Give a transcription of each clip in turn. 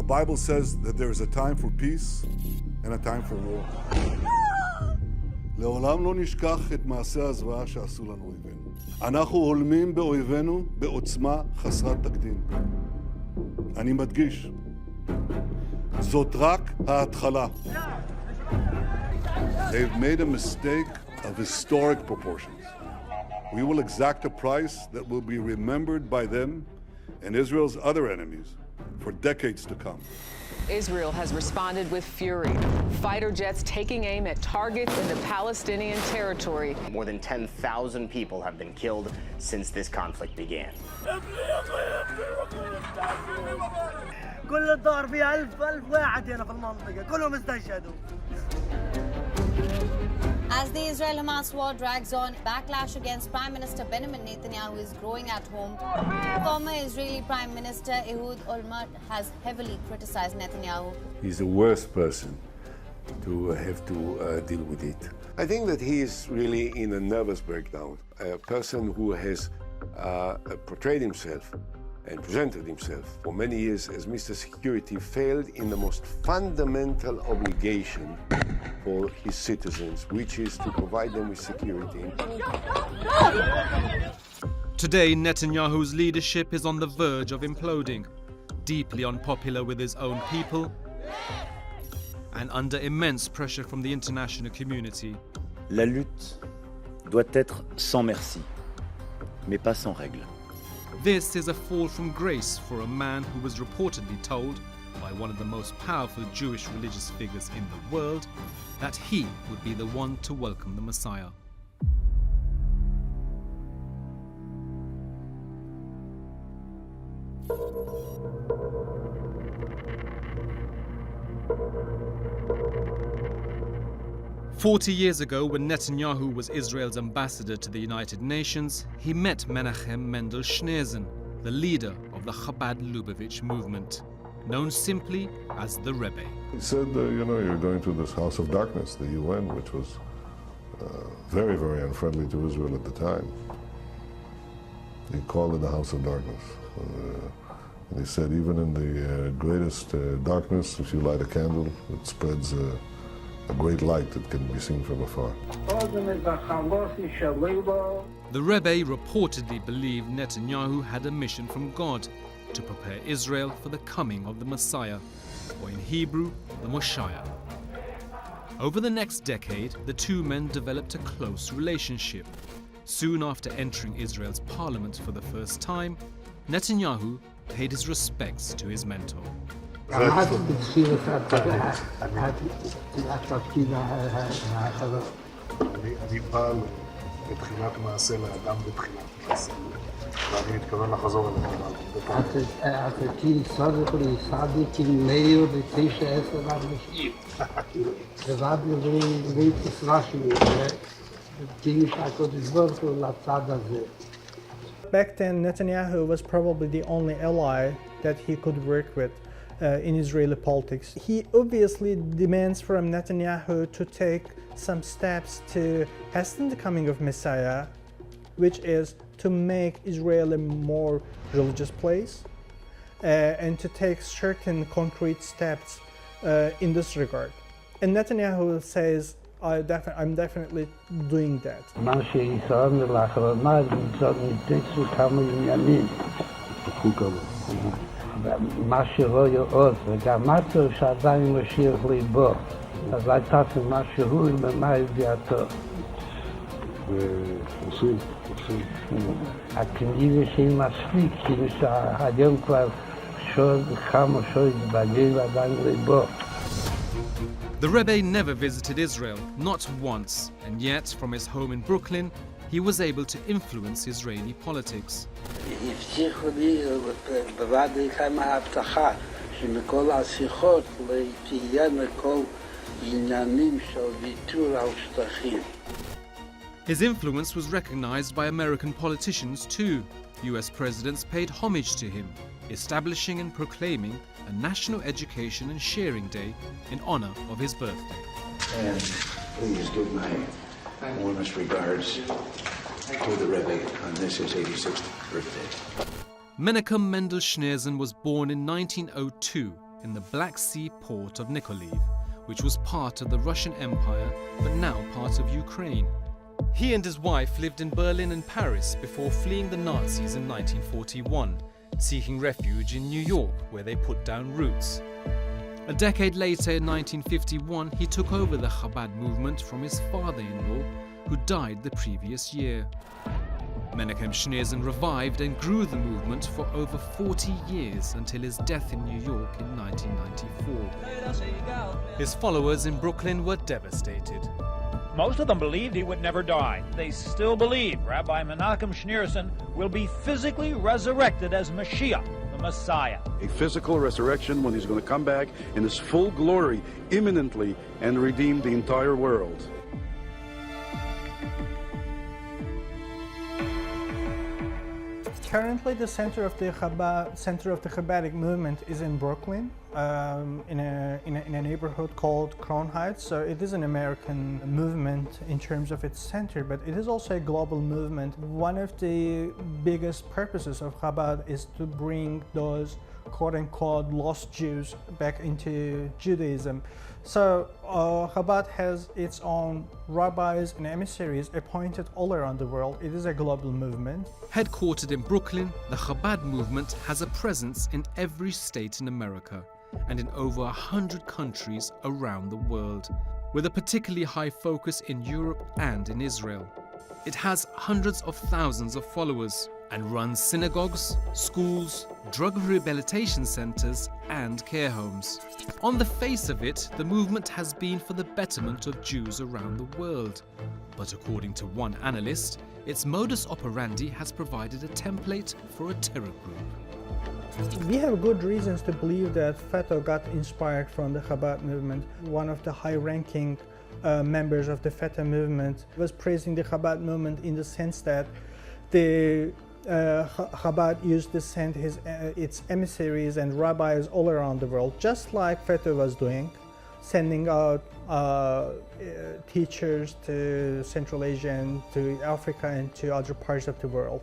Bible says that there is a time for peace and a time for war. לעולם לא נשכח את מעשי הזוועה שעשו לנו אויבינו. אנחנו הולמים באויבינו בעוצמה חסרת תקדים. אני מדגיש, זאת רק ההתחלה. They've made a mistake of historic proportions. We will exact a price that will be remembered by them and Israel's other enemies for decades to come. Israel has responded with fury. Fighter jets taking aim at targets in the Palestinian territory. More than 10,000 people have been killed since this conflict began. كل الدار فيها 1000 واحد هنا في المنطقة كلهم استشهدوا. As the Israel-Hamas war drags on, backlash against Prime Minister Benjamin Netanyahu is growing at home. Former Israeli Prime Minister Ehud Olmert has heavily criticized Netanyahu. He's the worst person to have to deal with it. I think that he is really in a nervous breakdown. A person who has portrayed himself and presented himself for many years as Mr. Security failed in the most fundamental obligation for his citizens, which is to provide them with security. Today, Netanyahu's leadership is on the verge of imploding, deeply unpopular with his own people and under immense pressure from the international community. La lutte doit être sans merci, mais pas sans règles. This is a fall from grace for a man who was reportedly told by one of the most powerful Jewish religious figures in the world that he would be the one to welcome the Messiah. "40 years ago, when Netanyahu was Israel's ambassador to the United Nations, he met Menachem Mendel Schneerson, the leader of the Chabad Lubavitch movement, known simply as the Rebbe. He said, you're going to this house of darkness, the UN, which was very, very unfriendly to Israel at the time. He called it the house of darkness. And he said, even in the greatest darkness, if you light a candle, it spreads a great light that can be seen from afar. The Rebbe reportedly believed Netanyahu had a mission from God to prepare Israel for the coming of the Messiah, or in Hebrew, the Moshiach. Over the next decade, the two men developed a close relationship. Soon after entering Israel's parliament for the first time, Netanyahu paid his respects to his mentor. Back then, Netanyahu was probably the only ally that he could work with in Israeli politics. He obviously demands from Netanyahu to take some steps to hasten the coming of Messiah, which is to make Israel a more religious place and to take certain concrete steps in this regard. And Netanyahu says, I'm definitely doing that. מה שרואה עוד, וגם משהו שעדיין משאיר ליבו, אז הייתה מה שהוא במה ידיעתו. עושים. הכנראה שהיא מספיק, כאילו שהיום כבר כמה שעות בגיל ועדיין ליבו. The Rebbe never visited Israel, not once, and yet from his home in Brooklyn, he was able to influence Israeli politics. הבטיחו לי בוודאי כמה הבטחה שמכל השיחות תהיינה כל עניינים של ויתור על שטחים. His influence was recognized by American politicians too. US presidents paid homage to him, establishing and proclaiming a National Education and Sharing Day in honor of his birthday. And please give my warmest regards to the Rebbe on this his 86th birthday. Menachem Mendel Schneerson was born in 1902 in the Black Sea port of Nikolaev, which was part of the Russian Empire but now part of Ukraine. He and his wife lived in Berlin and Paris before fleeing the Nazis in 1941, seeking refuge in New York, where they put down roots. A decade later, in 1951, he took over the Chabad movement from his father-in-law, who died the previous year. Menachem Schneerson revived and grew the movement for over 40 years until his death in New York in 1994. His followers in Brooklyn were devastated. Most of them believed he would never die. They still believe Rabbi Menachem Schneerson will be physically resurrected as Mashiach, the Messiah. A physical resurrection when he's going to come back in his full glory imminently and redeem the entire world. Currently, the center of the Chabadic movement is in Brooklyn, in a neighborhood called Crown Heights. So it is an American movement in terms of its center, but it is also a global movement. One of the biggest purposes of Chabad is to bring those quote-unquote lost Jews back into Judaism. So Chabad has its own rabbis and emissaries appointed all around the world. It is a global movement. Headquartered in Brooklyn, the Chabad movement has a presence in every state in America and in over 100 countries around the world, with a particularly high focus in Europe and in Israel. It has hundreds of thousands of followers and runs synagogues, schools, drug rehabilitation centers, and care homes. On the face of it, the movement has been for the betterment of Jews around the world. But according to one analyst, its modus operandi has provided a template for a terror group. We have good reasons to believe that Fatah got inspired from the Chabad movement. One of the high-ranking members of the Fatah movement was praising the Chabad movement in the sense that the Chabad used to send its emissaries and rabbis all around the world, just like Fatah was doing, sending out teachers to Central Asia and to Africa and to other parts of the world.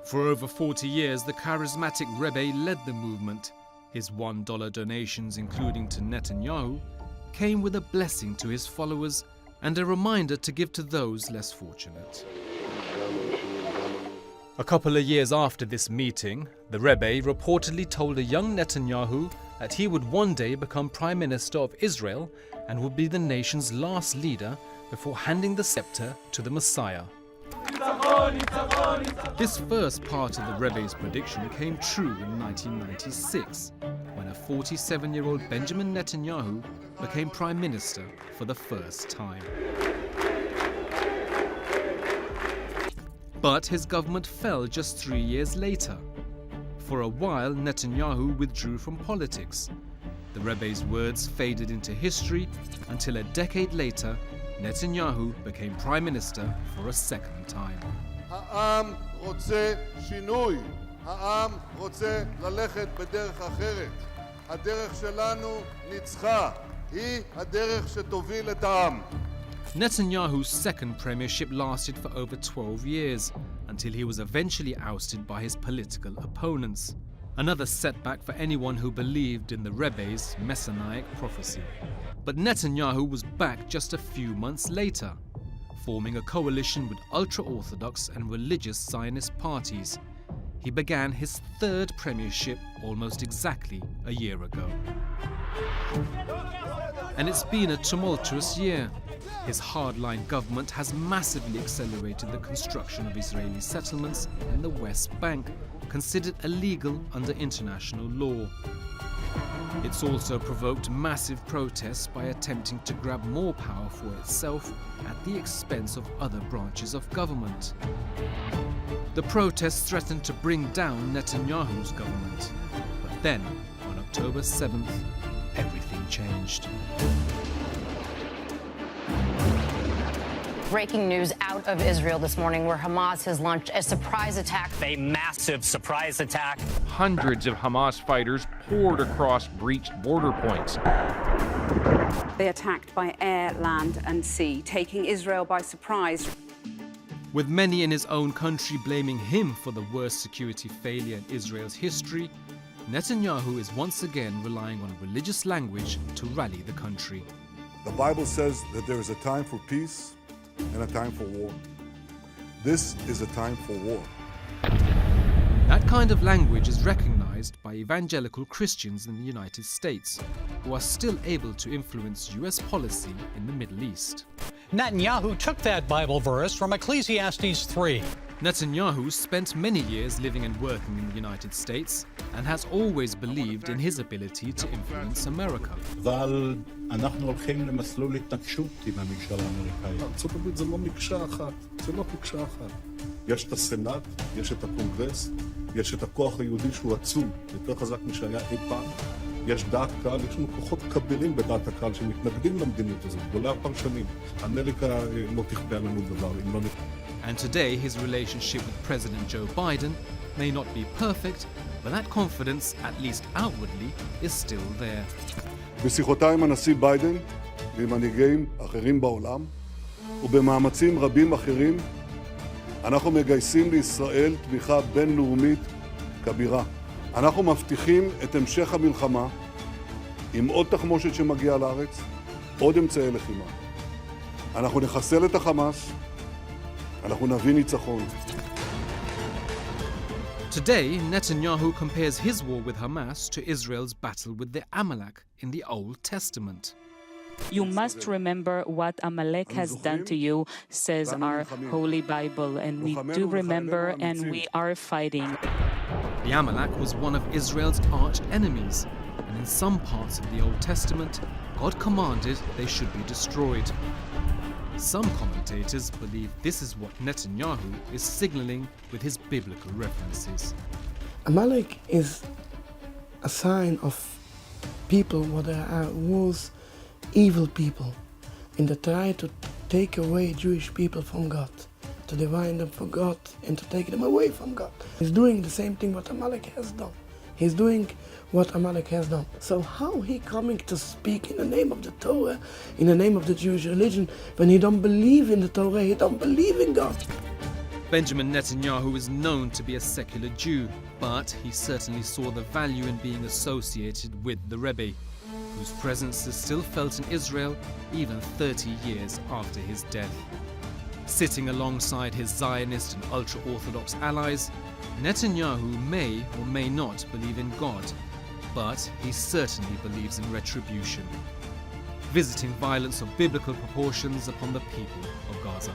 For over 40 years, the charismatic Rebbe led the movement. His $1 donations, including to Netanyahu, came with a blessing to his followers and a reminder to give to those less fortunate. A couple of years after this meeting, the Rebbe reportedly told a young Netanyahu that he would one day become Prime Minister of Israel and would be the nation's last leader before handing the scepter to the Messiah. This first part of the Rebbe's prediction came true in 1996, when a 47-year-old Benjamin Netanyahu became Prime Minister for the first time. But his government fell just 3 years later. For a while, Netanyahu withdrew from politics. The Rebbe's words faded into history until a decade later, Netanyahu became Prime Minister for a second time. העם רוצה שינוי. העם רוצה ללכת בדרך אחרת. הדרך שלנו ניצחה. היא הדרך שתוביל את העם. Netanyahu's second premiership lasted for over 12 years, until he was eventually ousted by his political opponents. Another setback for anyone who believed in the Rebbe's messianic prophecy. But Netanyahu was back just a few months later, forming a coalition with ultra-Orthodox and religious Zionist parties. He began his third premiership almost exactly a year ago. And it's been a tumultuous year. His hardline government has massively accelerated the construction of Israeli settlements in the West Bank, considered illegal under international law. It's also provoked massive protests by attempting to grab more power for itself at the expense of other branches of government. The protests threatened to bring down Netanyahu's government. But then, on October 7th, everything changed. Breaking news out of Israel this morning, where Hamas has launched a surprise attack. A massive surprise attack. Hundreds of Hamas fighters poured across breached border points. They attacked by air, land and sea, taking Israel by surprise. With many in his own country blaming him for the worst security failure in Israel's history, Netanyahu is once again relying on religious language to rally the country. The Bible says that there is a time for peace and a time for war. This is a time for war. That kind of language is recognized by evangelical Christians in the United States, who are still able to influence US policy in the Middle East. Netanyahu took that Bible verse from Ecclesiastes 3. Netanyahu spent many years living and working in the United States and has always believed in his ability to influence America. אבל אנחנו הולכים למסלול התנגשות עם הממשל האמריקאי. ארצות הברית זה לא מקשה אחת, זה לא מקשה אחת. יש את הסנאט, יש את הקונגרס, יש את הכוח היהודי שהוא עצום, יותר חזק משהיה אי פעם. יש דעת קהל, יש לנו כוחות כבירים בדעת הקהל שמתנגדים למדיניות הזאת, גדולי הפרשנים. אמריקה לא תכפה עלינו דבר, אם לא נכפה. And today, his relationship with President Joe Biden may not be perfect, but that confidence, at least outwardly, is still there. בשיחותיי עם הנשיא ביידן ועם מנהיגים אחרים בעולם, ובמאמצים רבים אחרים, אנחנו מגייסים לישראל תמיכה בינלאומית כבירה. אנחנו מבטיחים את המשך המלחמה עם עוד תחמושת שמגיעה לארץ, עוד אמצעי לחימה. אנחנו נחסל את החמאס, אנחנו נביא ניצחון. Today, Netanyahu compares his war with Hamas to Israel's battle with the Amalek in the Old Testament. You must remember what Amalek has done to you, says our Holy Bible, and we do remember and we are fighting. The Amalek was one of Israel's arch enemies, and in some parts of the Old Testament, God commanded they should be destroyed. Some commentators believe this is what Netanyahu is signaling with his biblical references. Amalek is a sign of people what was evil people, and they try to take away Jewish people from God, to divide them from God and to take them away from God. He's doing the same thing what Amalek has done. He's doing what Amalek has done. So how he coming to speak in the name of the Torah, in the name of the Jewish religion, when he don't believe in the Torah, he don't believe in God? Benjamin Netanyahu is known to be a secular Jew, but he certainly saw the value in being associated with the Rebbe, whose presence is still felt in Israel even 30 years after his death. Sitting alongside his Zionist and ultra-Orthodox allies, Netanyahu may or may not believe in God, but he certainly believes in retribution, visiting violence of biblical proportions upon the people of Gaza.